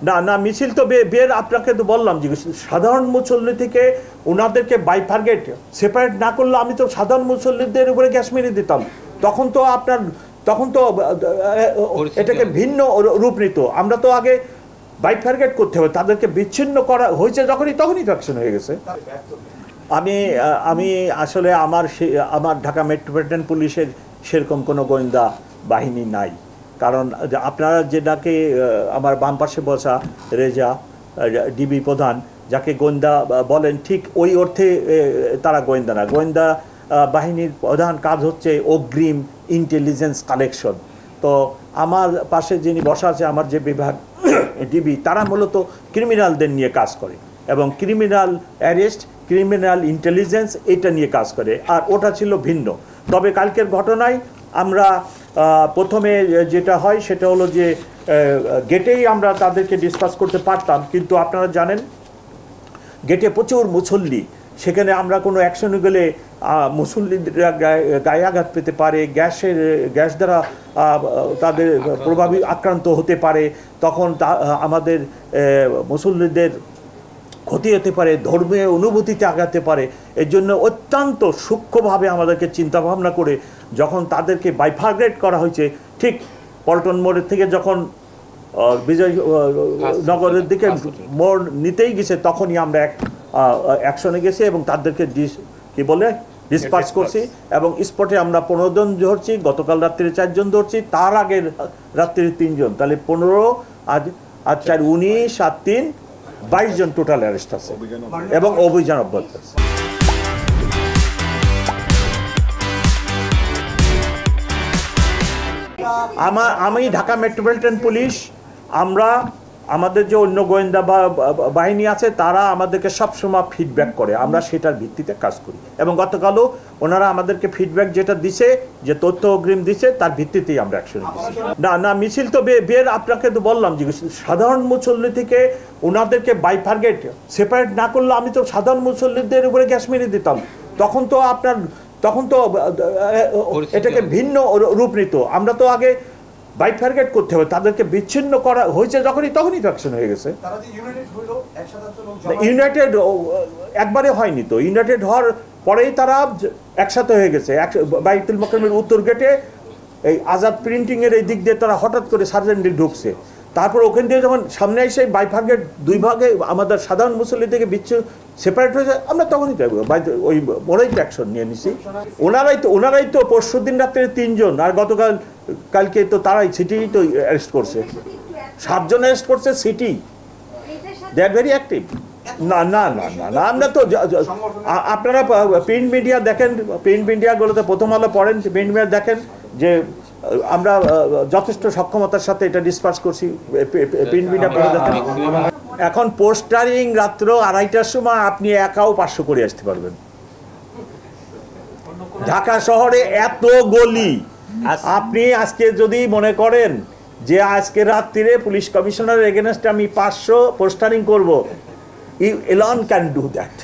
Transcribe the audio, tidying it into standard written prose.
না না, মিছিল তো বের আপনাকে তো বললাম যে সাধারণ মুসল্লি থেকে ওনাদেরকে বাইফার্গেট সেপারেট না করলে আমি তো সাধারণ মুসল্লিদের উপরে গ্যাস মেরে দিতাম। তখন তো এটাকে ভিন্ন রূপ নিত। আমরা তো আগে বাইফার্গেট করতে হবে, তাদেরকে বিচ্ছিন্ন করা হয়েছে তখনই অ্যাকশন হয়ে গেছে। আমি আসলে আমার ঢাকা মেট্রোপলিটন পুলিশের সেরকম কোনো গোয়েন্দা বাহিনী নাই। কারণ আপনারা যেটাকে আমার বাম পাশে বসা রেজা ডিবি প্রধান যাকে গোয়েন্দা বলেন, ঠিক ওই অর্থে তারা গোয়েন্দা না। গোয়েন্দা বাহিনীর প্রধান কাজ হচ্ছে অগ্রিম ইন্টেলিজেন্স কালেকশন। তো আমার পাশে যিনি বসা আছে, আমার যে বিভাগ ডিবি, তারা মূলত ক্রিমিনালদের নিয়ে কাজ করে এবং ক্রিমিনাল অ্যারেস্ট, ক্রিমিনাল ইন্টেলিজেন্স এটা নিয়ে কাজ করে, আর ওটা ছিল ভিন্ন। তবে কালকের ঘটনায় আমরা প্রথমে যেটা হয় সেটা হলো যে গেটেই আমরা তাদেরকে ডিসকাস করতে পারতাম, কিন্তু আপনারা জানেন গেটে প্রচুর মুসল্লি, সেখানে আমরা কোনো অ্যাকশনে গেলে মুসল্লিরা গায়ে আঘাত পেতে পারে, গ্যাস দ্বারা তাদের প্রভাবিত আক্রান্ত হতে পারে, তখন আমাদের মুসল্লিদের ক্ষতি হতে পারে, ধর্মীয় অনুভূতিতে আঘাতে পারে। এর জন্য অত্যন্ত সূক্ষ্মভাবে আমাদেরকে চিন্তাভাবনা করে যখন তাদেরকে বাইফার্গেট করা হয়েছে, ঠিক পল্টন মোড়ের থেকে যখন বিজয়নগরের দিকে মোড় নিতেই গেছে, তখনই আমরা অ্যাকশনে গেছি এবং তাদেরকে ডিসপার্স করছি এবং স্পটে আমরা 15 জন ধরছি, গতকাল রাত্রে 4 জন ধরছি, তার আগের রাত্রে 3 জন, তাহলে 15, আজ 4 19 আর 3 22 জন টোটাল অ্যারেস্ট আছে এবং অভিযান অব্যাহত আছে। আমি ঢাকা মেট্রোপলিটন পুলিশ, আমাদের যে অন্য গোয়েন্দা বাহিনী আছে তারা আমাদেরকে সবসময় ফিডব্যাক করে, আমরা সেটার ভিত্তিতে কাজ করি এবং গতকালও ওনারা আমাদেরকে ফিডব্যাক যেটা দিছে, যে তথ্য অগ্রিম দিছে, তার ভিত্তিতেই আমরা অ্যাকশন নিচ্ছি। না মিছিল তো বের আপনাকে তো বললাম যে সাধারণ মুসল্লি থেকে ওনাদেরকে বাইফার্গেট সেপারেট না করলে আমি তো সাধারণ মুসল্লিদের উপরে গ্যাস মেরে দিতাম। তখন তো এটাকে ভিন্ন রূপ নিত। আমরা তো আগে বাইফার্গেট করতে হবে, তাদেরকে বিচ্ছিন্ন করা হয়েছে তখনই অ্যাকশন হয়ে গেছে। ইউনাইটেড একবারে হয়নি তো, ইউনাইটেড হওয়ার পরেই তারা একসাথে হয়ে গেছে। বাইতুল মোকাররমের উত্তর গেটে এই আজাদ প্রিন্টিংয়ের এই দিক দিয়ে তারা হঠাৎ করে সার্জেন্টে ঢুকছে, তারপর ওখান দিয়ে যখন সামনে এসে বাইফার্গেট 2 ভাগে আমাদের সাধারণ মুসল্লি থেকে সেপারেট হয়েছে, আমরা তখনই ওই মোড়েই অ্যাকশন নিয়ে নিছি। ওনারাই তো পরশু দিন রাত্রে 3 জন, আর কালকে তো তারাই সিটিই তো অ্যারেস্ট করছে, 7 জন অ্যারেস্ট করছে city. They are very active. না, আমরা তো আপনারা প্রিন্ট মিডিয়া দেখেন, প্রিন্ট মিডিয়াগুলোতে প্রথম আলো পড়েন, প্রিন্ট মিডিয়া দেখেন যে আমরা যথেষ্ট সক্ষমতার সাথে এটা ডিসপার্স করছি। প্রিন্ট মিডিয়া পড়ে দেখেন। এখন পোস্টারিং রাত্র 2:30টার সময় আপনি একাও 500 করে আসতে পারবেন। ঢাকা শহরে এত গলি, আপনি আজকে যদি মনে করেন যে আজকে রাত্রিরে পুলিশ কমিশনারের এগেনস্টে আমি 500 পোস্টারিং করব, you alone can do that.